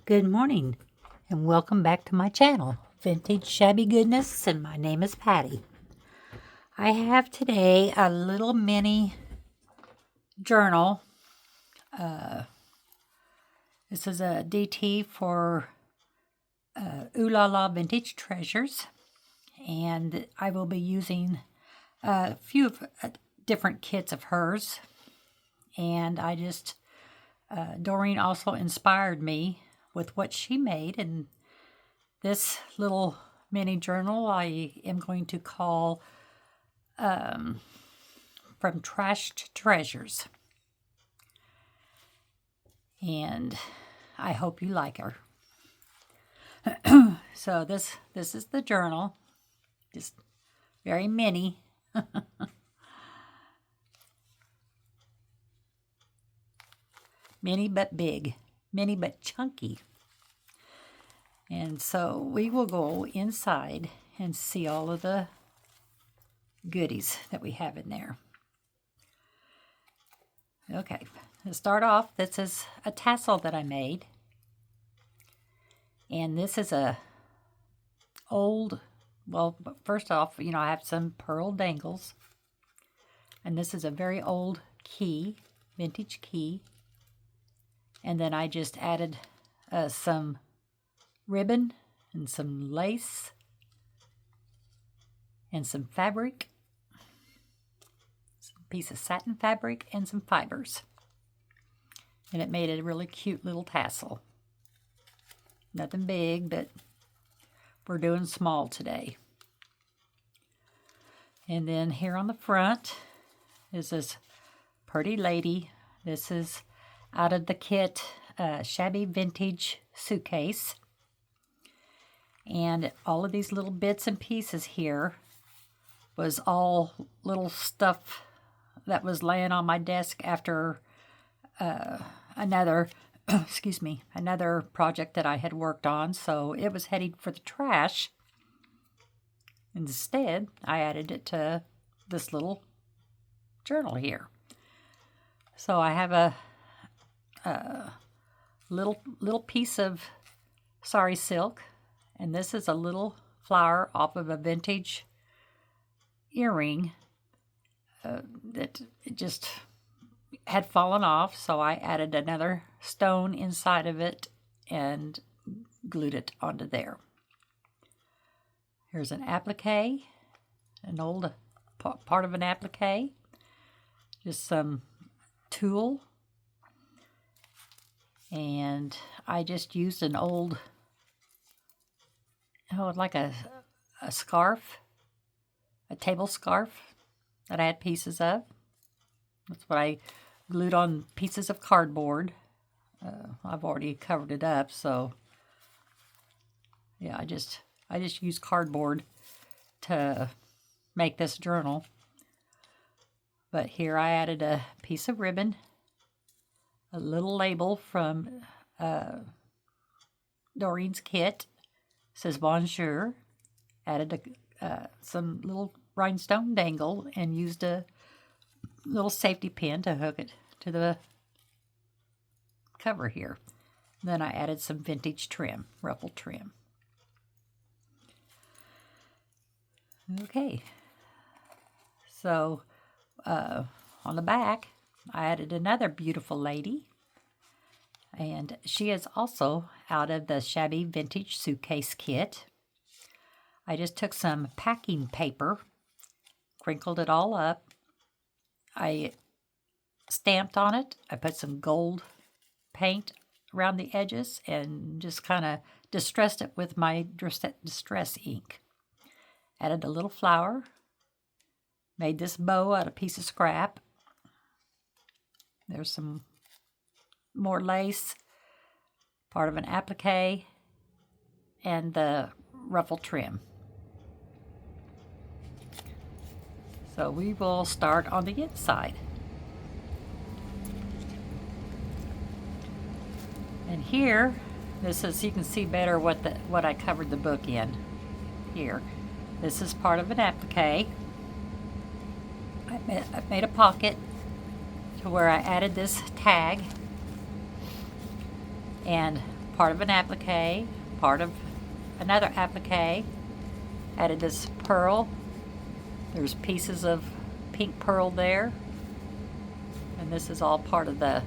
Good morning and welcome back to my channel, Vintage Shabby Goodness, and my name is Patty. I have today a little mini journal. This is a DT for Oohlala Vintage Treasures, and I will be using a few different kits of hers, and Doreen also inspired me with what she made, and this little mini journal I am going to call From Trash to Treasures. And I hope you like her. So this is the journal, just very mini. Mini but big, mini but chunky. And so we will go inside and see all of the goodies that we have in there. Okay, to start off, this is a tassel that I made. And this is a first off, I have some pearl dangles. And this is a very old key, vintage key. And then I just added some ribbon and some lace and some fabric, some piece of satin fabric and some fibers. And it made a really cute little tassel. Nothing big, but we're doing small today. And then here on the front is this pretty lady. This is out of the kit, Shabby Vintage Suitcase. And all of these little bits and pieces here was all little stuff that was laying on my desk after another project that I had worked on. So it was heading for the trash. Instead, I added it to this little journal here. So I have a little piece of sari silk, and this is a little flower off of a vintage earring that it just had fallen off, so I added another stone inside of it and glued it onto there. Here's an applique, an old part of an applique, just some tulle. And I just used an old, like a scarf, a table scarf that I had pieces of. That's what I glued on pieces of cardboard. I've already covered it up, so yeah, I just used cardboard to make this journal. But here I added a piece of ribbon, a little label from Doreen's kit. It says Bonjour. Added some little rhinestone dangle and used a little safety pin to hook it to the cover here. Then I added some vintage trim, ruffle trim. Okay. So on the back, I added another beautiful lady, and she is also out of the Shabby Vintage Suitcase kit. I just took some packing paper, crinkled it all up. I stamped on it. I put some gold paint around the edges and just kind of distressed it with my distress ink. Added a little flower. Made this bow out of a piece of scrap. There's some more lace, part of an applique, and the ruffle trim. So we will start on the inside. And here, this is, you can see better what I covered the book in here. This is part of an applique. I made a pocket to where I added this tag, and part of an applique, part of another applique. Added this pearl. There's pieces of pink pearl there. And this is all part of the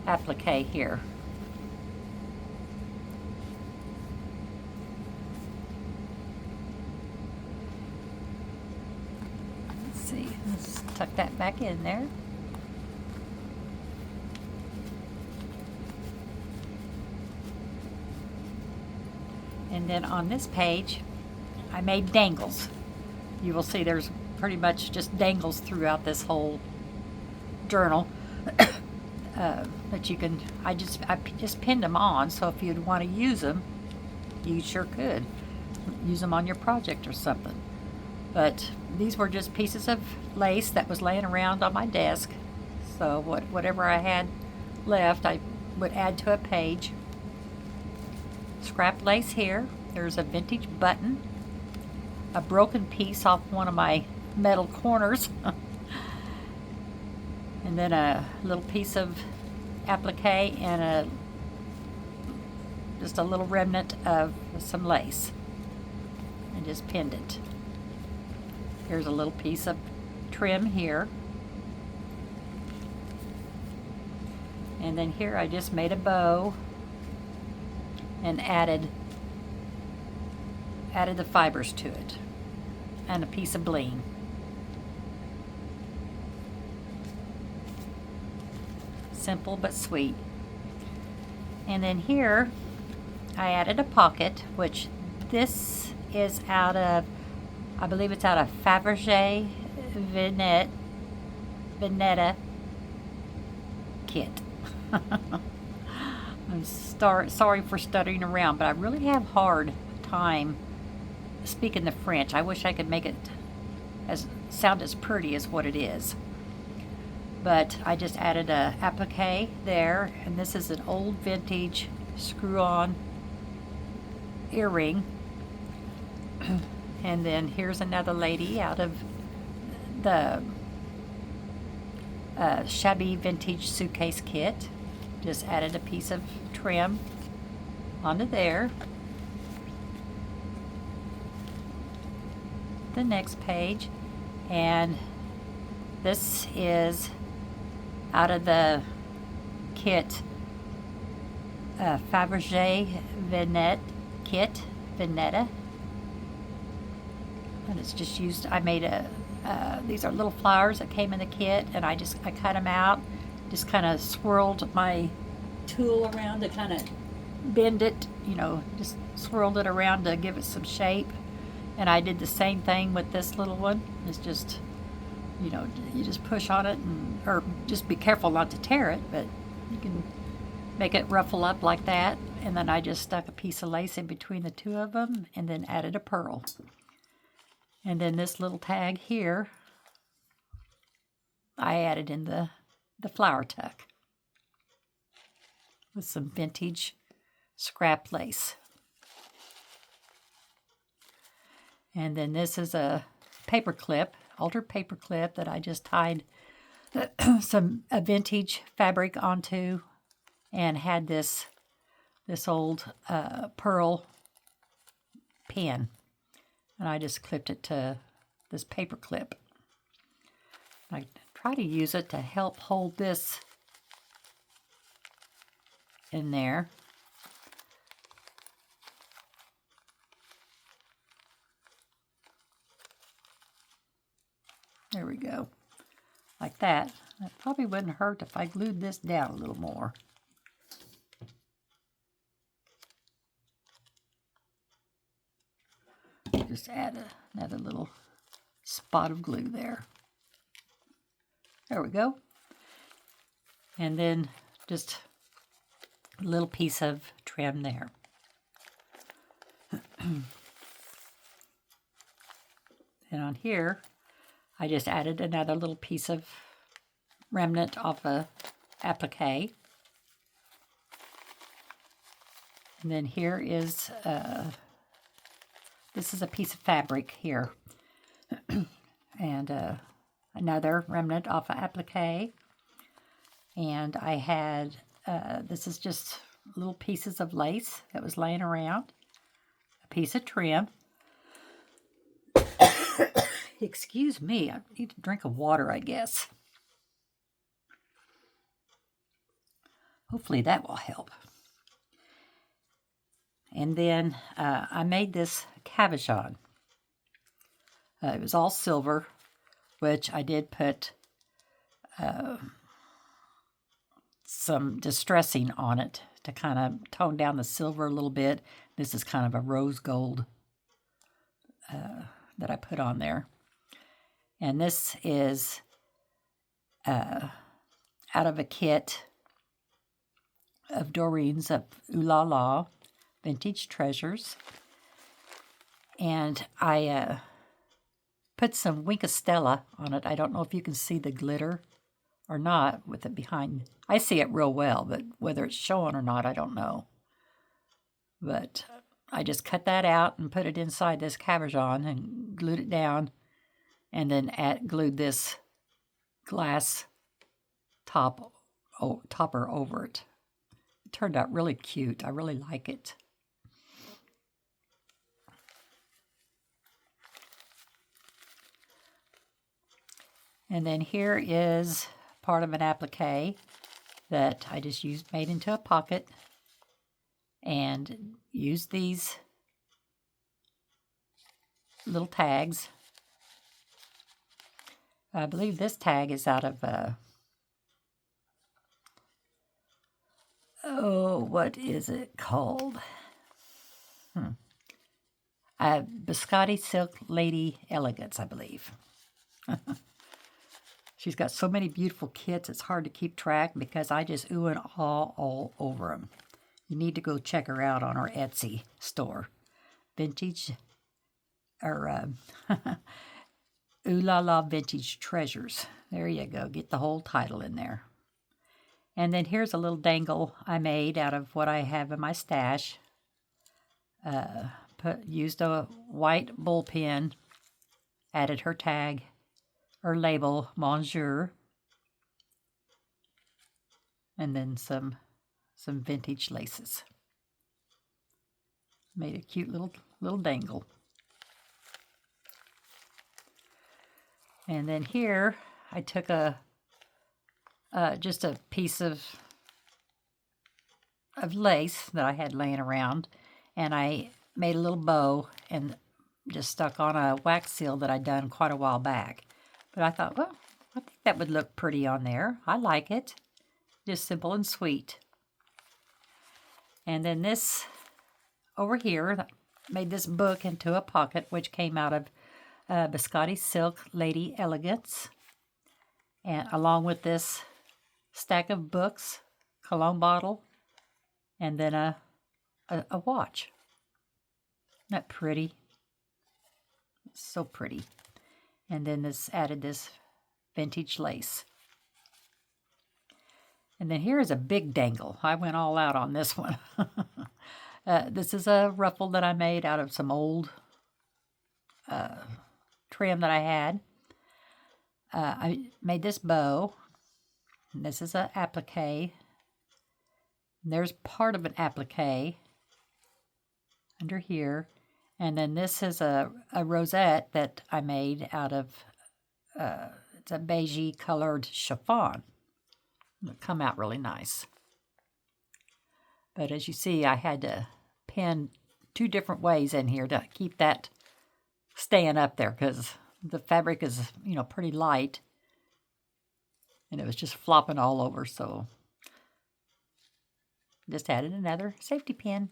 applique here. Let's see, let's tuck that back in there. And then on this page, I made dangles. You will see there's pretty much just dangles throughout this whole journal. But you can, I just pinned them on, so if you'd want to use them, you sure could. Use them on your project or something. But these were just pieces of lace that was laying around on my desk. So whatever I had left, I would add to a page. Scrap lace here. There's a vintage button. A broken piece off one of my metal corners. And then a little piece of applique and just a little remnant of some lace. And just pinned it. Here's a little piece of trim here. And then here I just made a bow and added the fibers to it and a piece of bling. Simple but sweet. And then here I added a pocket, which this is out of, I believe it's out of Faberge Vignetter kit. I'm sorry for stuttering around, but I really have hard time speaking the French. I wish I could make it sound as pretty as what it is. But I just added a applique there, and this is an old vintage screw-on earring. And then here's another lady out of the Shabby vintage suitcase kit. Just added a piece of trim onto there. The next page, and this is out of the kit Faberge Vignetter, and it's just used. I made these are little flowers that came in the kit, and I cut them out, just kind of swirled my tool around to kind of bend it, just swirled it around to give it some shape. And I did the same thing with this little one. It's just, you just push on it, or just be careful not to tear it, but you can make it ruffle up like that. And then I just stuck a piece of lace in between the two of them and then added a pearl. And then this little tag here, I added in the flower tuck with some vintage scrap lace. And then this is a paper clip, altered paper clip that I just tied a vintage fabric onto, and had this old pearl pin, and I just clipped it to this paper clip. I try to use it to help hold this in there. There we go. Like that. It probably wouldn't hurt if I glued this down a little more. Just add another little spot of glue there. There we go. And then just a little piece of trim there. And on here, I just added another little piece of remnant off a applique. And then here is, this is a piece of fabric here. And another remnant off a applique. And I had, this is just little pieces of lace that was laying around, a piece of trim. Excuse me, I need a drink of water, I guess. Hopefully that will help. And then I made this cabochon. It was all silver, which I did put some distressing on it to kind of tone down the silver a little bit. This is kind of a rose gold that I put on there. And this is out of a kit of Doreen's of Oohlala Vintage Treasures. And I put some Winkostella on it. I don't know if you can see the glitter or not with it behind. I see it real well, but whether it's showing or not, I don't know. But I just cut that out and put it inside this cabochon and glued it down, and then glued this glass topper over it. It turned out really cute. I really like it. And then here is part of an applique that I just made into a pocket, and used these little tags. I believe this tag is out of what is it called? Biscotti Silk Lady Elegance, I believe. She's got so many beautiful kits, it's hard to keep track because I just ooh and ah all over them. You need to go check her out on our Etsy store. Vintage, or Oohlala Vintage Treasures. There you go. Get the whole title in there. And then here's a little dangle I made out of what I have in my stash. Used a white bull pen, added her tag, or label, Monsieur, and then some vintage laces. Made a cute little dangle. And then here I took just a piece of lace that I had laying around, and I made a little bow and just stuck on a wax seal that I'd done quite a while back. But I thought, well, I think that would look pretty on there. I like it. Just simple and sweet. And then this over here, made this book into a pocket, which came out of Biscotti Silk Lady Elegance. And along with this stack of books, cologne bottle, and then a watch. Isn't that pretty? It's so pretty. And then added this vintage lace. And then here is a big dangle. I went all out on this one. This is a ruffle that I made out of some old trim that I had. I made this bow. And this is an applique. And there's part of an applique under here. And then this is a rosette that I made out of, it's a beigey colored chiffon. It'll come out really nice. But as you see, I had to pin 2 different ways in here to keep that staying up there because the fabric is, pretty light. And it was just flopping all over, so just added another safety pin.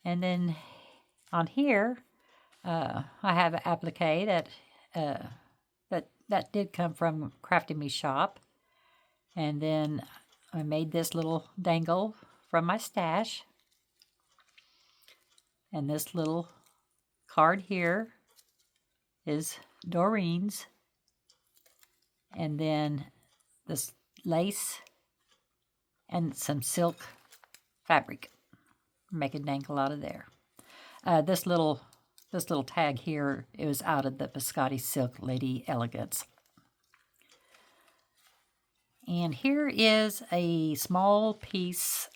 And then on here, I have an applique that did come from Crafting Me Shop. And then I made this little dangle from my stash. And this little card here is Doreen's. And then this lace and some silk fabric. Make a dangle out of there. This little tag here, it was out of the Biscotti Silk Lady Elegance. And here is a small piece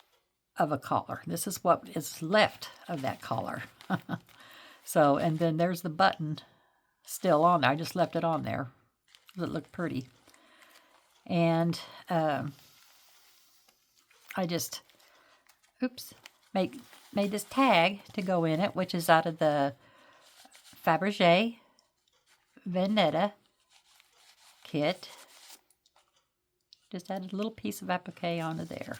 of a collar. This is what is left of that collar. So, and then there's the button still on there. I just left it on there. It looked pretty. And I just, made this tag to go in it, which is out of the Faberge Vignetter kit. Just added a little piece of applique onto there.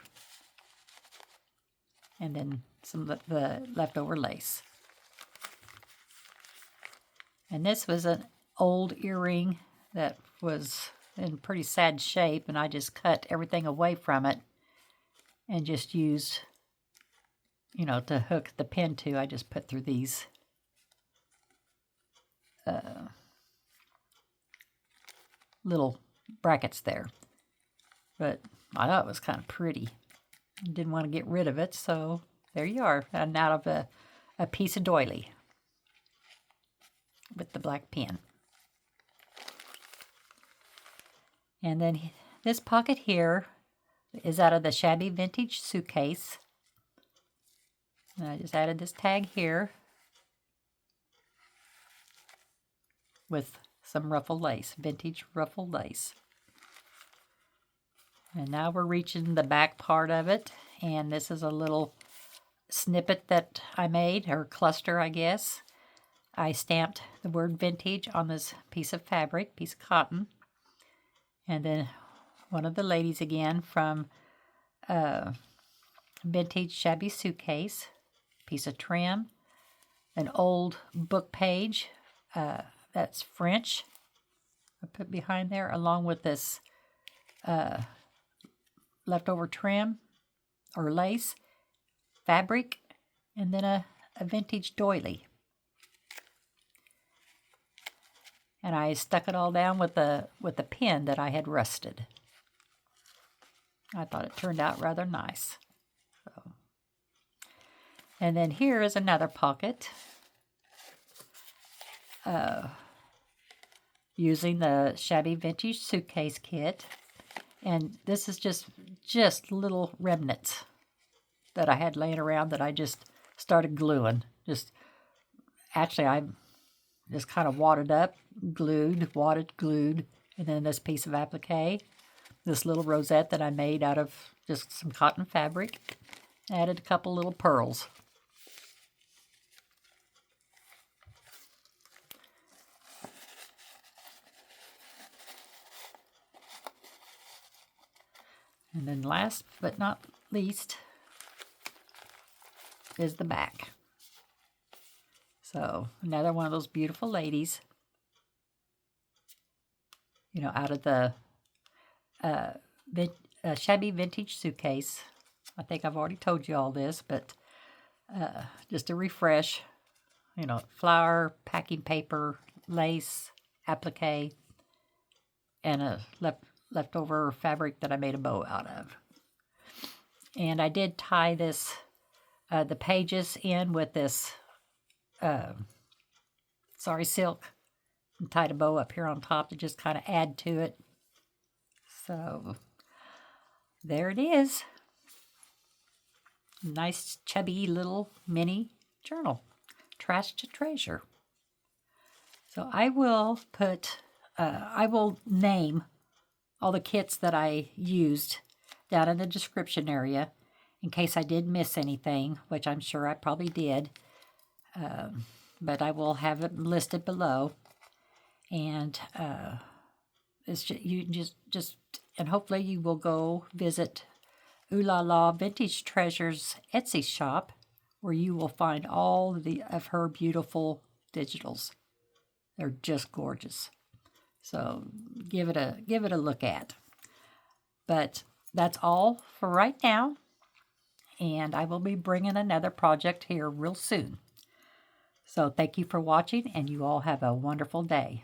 And then some of the leftover lace. And this was an old earring that was in pretty sad shape, and I just cut everything away from it and just used, to hook the pin to. I just put through these little brackets there. But I thought it was kind of pretty. Didn't want to get rid of it, so there you are. And out of a piece of doily with the black pin. And then this pocket here is out of the Shabby Vintage Suitcase. And I just added this tag here with some ruffle lace, vintage ruffle lace. And now we're reaching the back part of it, and this is a little snippet that I made, or cluster, I guess. I stamped the word vintage on this piece of fabric, piece of cotton, and then one of the ladies again from Vintage Shabby Suitcase, piece of trim, an old book page, that's French, I put behind there, along with this leftover trim or lace, fabric, and then a vintage doily. And I stuck it all down with the pin that I had rusted. I thought it turned out rather nice. So. And then here is another pocket using the Shabby Vintage Suitcase kit. And this is just little remnants that I had laying around that I just started gluing. Actually, I just kind of wadded up, glued, and then this piece of applique, this little rosette that I made out of just some cotton fabric, added a couple little pearls. And then last but not least is the back. So another one of those beautiful ladies, out of the Shabby Vintage Suitcase. I think I've already told you all this, but just to refresh, flour, packing paper, lace, applique, and a leftover fabric that I made a bow out of. And I did tie this, the pages in with this silk, and tied a bow up here on top to just kind of add to it. So there it is. Nice chubby little mini journal, trash to treasure. So I will name all the kits that I used down in the description area in case I did miss anything, which I'm sure I probably did. But I will have it listed below. And it's just and hopefully you will go visit Oohlala Vintage Treasures Etsy shop, where you will find all of her beautiful digitals. They're just gorgeous. So give it a look at. But that's all for right now, and I will be bringing another project here real soon. So thank you for watching, and you all have a wonderful day.